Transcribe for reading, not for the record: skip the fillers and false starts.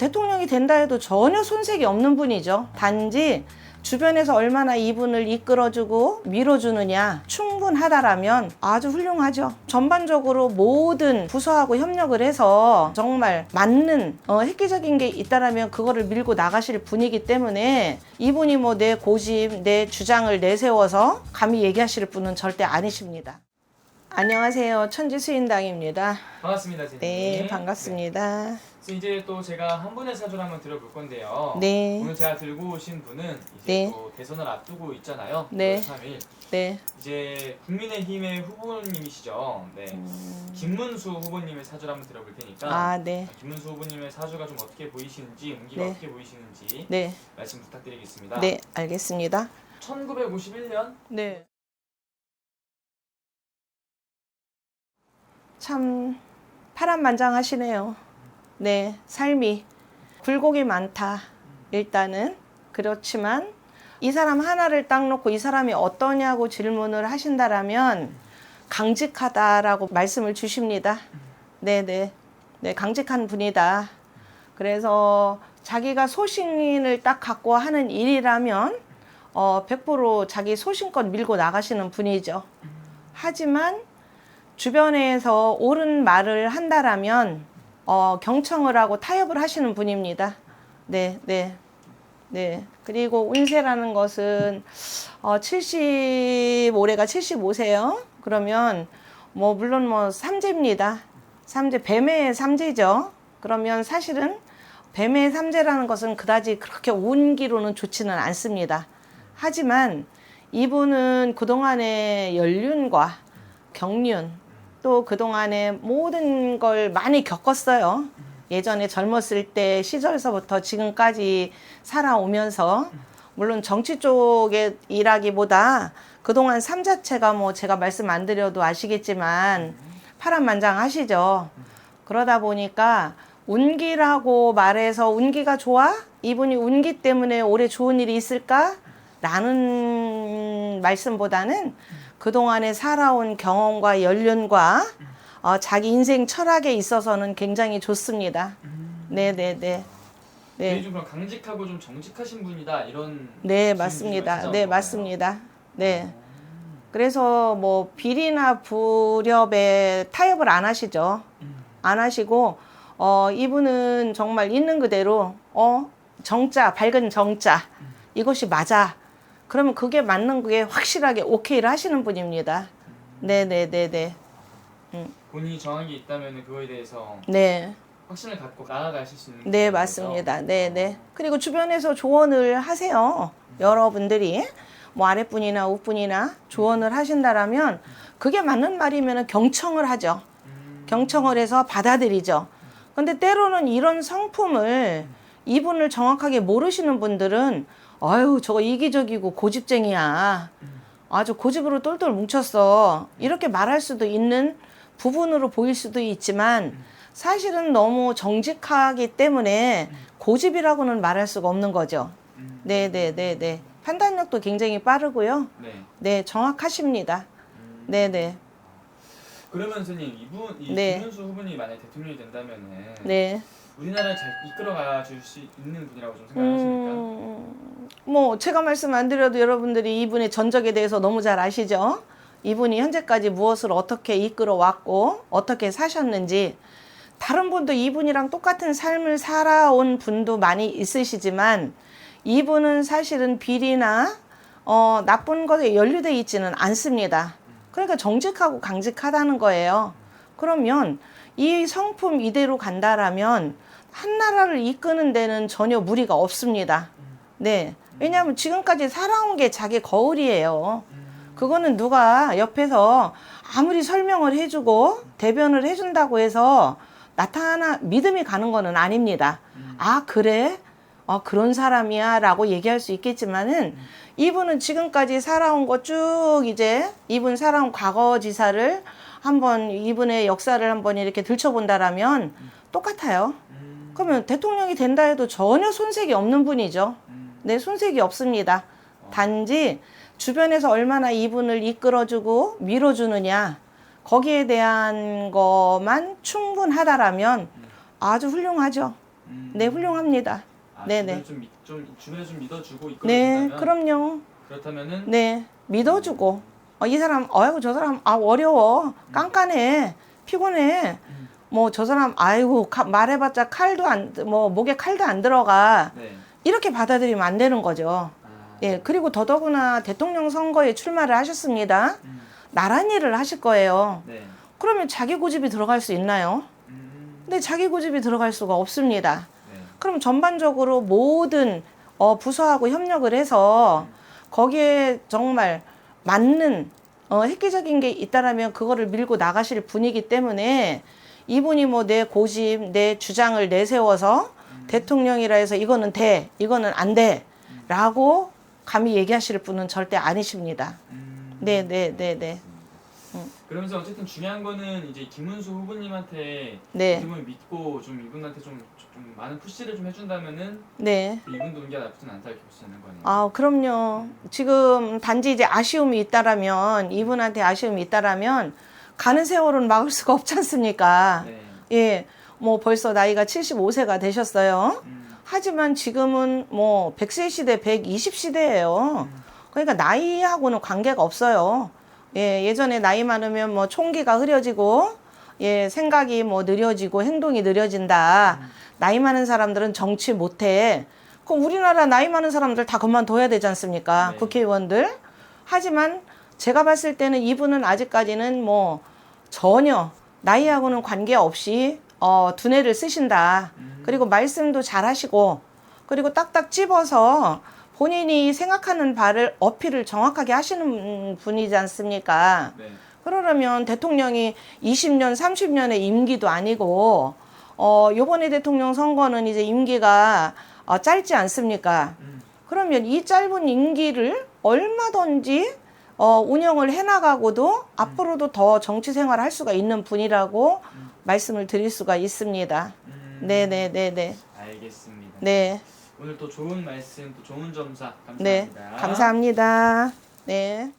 대통령이 된다 해도 전혀 손색이 없는 분이죠. 단지 주변에서 얼마나 이분을 이끌어주고 밀어주느냐 충분하다라면 아주 훌륭하죠. 전반적으로 모든 부서하고 협력을 해서 정말 맞는 획기적인 게 있다라면 그거를 밀고 나가실 분이기 때문에 이분이 뭐 내 고집, 내 주장을 내세워서 감히 얘기하실 분은 절대 아니십니다. 안녕하세요. 천지수인당입니다. 반갑습니다, 선생님. 네, 반갑습니다. 네. 그래서 이제 또 제가 한 분의 사주를 한번 들어볼 건데요. 네. 오늘 제가 들고 오신 분은 이제 네. 또 대선을 앞두고 있잖아요. 네. 9월 3일. 네. 이제 국민의힘의 후보님이시죠. 네. 김문수 후보님의 사주를 한번 들어볼 테니까. 아, 네. 김문수 후보님의 사주가 좀 어떻게 보이시는지, 운기가 네. 어떻게 보이시는지 네. 말씀 부탁드리겠습니다. 네, 알겠습니다. 1951년 네. 참 파란만장하시네요. 네, 삶이 굴곡이 많다. 일단은 그렇지만 이 사람 하나를 딱 놓고 이 사람이 어떠냐고 질문을 하신다라면 강직하다라고 말씀을 주십니다. 네네. 네, 강직한 분이다. 그래서 자기가 소신을 딱 갖고 하는 일이라면 100% 자기 소신껏 밀고 나가시는 분이죠. 하지만 주변에서 옳은 말을 한다라면 경청을 하고 타협을 하시는 분입니다. 네, 네, 네. 그리고 운세라는 것은 올해가 75세요. 그러면 뭐 물론 뭐 삼재입니다. 삼재, 뱀의 삼재죠. 그러면 사실은 뱀의 삼재라는 것은 그다지 그렇게 운기로는 좋지는 않습니다. 하지만 이분은 그동안의 연륜과 경륜 또 그동안에 모든 걸 많이 겪었어요. 예전에 젊었을 때 시절서부터 지금까지 살아오면서 물론 정치 쪽의 일하기보다 그동안 삶 자체가 뭐 제가 말씀 안 드려도 아시겠지만 파란만장하시죠. 그러다 보니까 운기라고 말해서 운기가 좋아? 이분이 운기 때문에 올해 좋은 일이 있을까? 라는 말씀보다는 그동안에 살아온 경험과 연륜과 자기 인생 철학에 있어서는 굉장히 좋습니다. 네네네. 네. 좀 그럼 강직하고 좀 정직하신 분이다 이런. 네, 맞습니다. 네, 맞습니다. 네. 그래서 뭐 비리나 불협에 타협을 안 하시죠. 안 하시고 이분은 정말 있는 그대로 정자, 밝은 정자 이것이 맞아. 그러면 그게 맞는 그게 확실하게 오케이를 하시는 분입니다. 네네네네. 본인이 정한 게 있다면 그거에 대해서 네. 확신을 갖고 나아가실 수 있는. 네, 맞습니다. 네네. 그리고 주변에서 조언을 하세요. 여러분들이 뭐 아랫분이나 윗분이나 조언을 하신다라면 그게 맞는 말이면 경청을 하죠. 경청을 해서 받아들이죠. 근데 때로는 이런 성품을 이분을 정확하게 모르시는 분들은 아유 저거 이기적이고 고집쟁이야. 아주 고집으로 똘똘 뭉쳤어. 이렇게 말할 수도 있는 부분으로 보일 수도 있지만 사실은 너무 정직하기 때문에 고집이라고는 말할 수가 없는 거죠. 네네네네. 판단력도 굉장히 빠르고요. 네. 네, 정확하십니다. 네네. 그러면 선생님 이 네. 김문수 후보님이 만약 대통령이 된다면은 네. 우리나라를 잘 이끌어가 줄 수 있는 분이라고 좀 생각하십니까? 뭐 제가 말씀 안 드려도 여러분들이 이분의 전적에 대해서 너무 잘 아시죠? 이분이 현재까지 무엇을 어떻게 이끌어 왔고 어떻게 사셨는지 다른 분도 이분이랑 똑같은 삶을 살아온 분도 많이 있으시지만 이분은 사실은 비리나 나쁜 것에 연루되어 있지는 않습니다. 그러니까 정직하고 강직하다는 거예요. 그러면 이 성품 이대로 간다라면 한 나라를 이끄는 데는 전혀 무리가 없습니다. 네. 왜냐하면 지금까지 살아온 게 자기 거울이에요. 그거는 누가 옆에서 아무리 설명을 해주고 대변을 해준다고 해서 믿음이 가는 거는 아닙니다. 아, 그래? 그런 사람이야 라고 얘기할 수 있겠지만은 이분은 지금까지 살아온 거 쭉 이제 이분 살아온 과거지사를 한번 이분의 역사를 한번 이렇게 들춰본다라면 똑같아요. 그러면 대통령이 된다 해도 전혀 손색이 없는 분이죠. 네, 손색이 없습니다. 단지 주변에서 얼마나 이분을 이끌어주고 밀어주느냐 거기에 대한 것만 충분하다라면 아주 훌륭하죠. 네, 훌륭합니다. 네네. 주변에 좀 믿어주고 네, 이끌어준다면 그럼요. 그렇다면은 네, 믿어주고 이 사람 아이고 저 사람 어려워 깐깐해 피곤해 뭐 저 사람 아이고 말해봤자 칼도 안 뭐 목에 칼도 안 들어가 네. 이렇게 받아들이면 안 되는 거죠. 예, 그리고 더더구나 대통령 선거에 출마를 하셨습니다. 나란 일을 하실 거예요. 네. 그러면 자기 고집이 들어갈 수 있나요? 근데 자기 고집이 들어갈 수가 없습니다. 네. 그럼 전반적으로 모든 부서하고 협력을 해서 거기에 정말 맞는 획기적인 게 있다라면 그거를 밀고 나가실 분이기 때문에 이분이 뭐 내 고집, 내 주장을 내세워서 대통령이라 해서 이거는 돼, 이거는 안 돼, 라고 감히 얘기하실 분은 절대 아니십니다. 네. 그러면서 어쨌든 중요한 거는 이제 김문수 후보님한테 네. 이분을 믿고 좀 이분한테 좀 많은 푸시를 좀 해준다면은 네. 이분도 운기가 나쁘진 않다 이렇게 보시는 거네요. 아, 그럼요. 지금 단지 이제 아쉬움이 있다라면, 이분한테 아쉬움이 있다라면, 가는 세월은 막을 수가 없지 않습니까? 네. 예, 뭐 벌써 나이가 75세가 되셨어요. 하지만 지금은 뭐 100세 시대, 120시대예요. 그러니까 나이하고는 관계가 없어요. 예, 예전에 나이 많으면 뭐 총기가 흐려지고, 예, 생각이 뭐 느려지고 행동이 느려진다. 나이 많은 사람들은 정치 못해. 그럼 우리나라 나이 많은 사람들 다 그만둬야 되지 않습니까? 네. 국회의원들. 하지만 제가 봤을 때는 이분은 아직까지는 뭐 전혀 나이하고는 관계없이 두뇌를 쓰신다. 그리고 말씀도 잘하시고 그리고 딱딱 집어서 본인이 생각하는 바를 어필을 정확하게 하시는 분이지 않습니까? 네. 그러려면 대통령이 20년, 30년의 임기도 아니고 요번에 대통령 선거는 이제 임기가 짧지 않습니까? 그러면 이 짧은 임기를 얼마든지 운영을 해나가고도 앞으로도 더 정치 생활을 할 수가 있는 분이라고 말씀을 드릴 수가 있습니다. 네네네네. 알겠습니다. 네. 오늘 또 좋은 말씀, 또 좋은 점사 감사합니다. 네. 감사합니다. 네.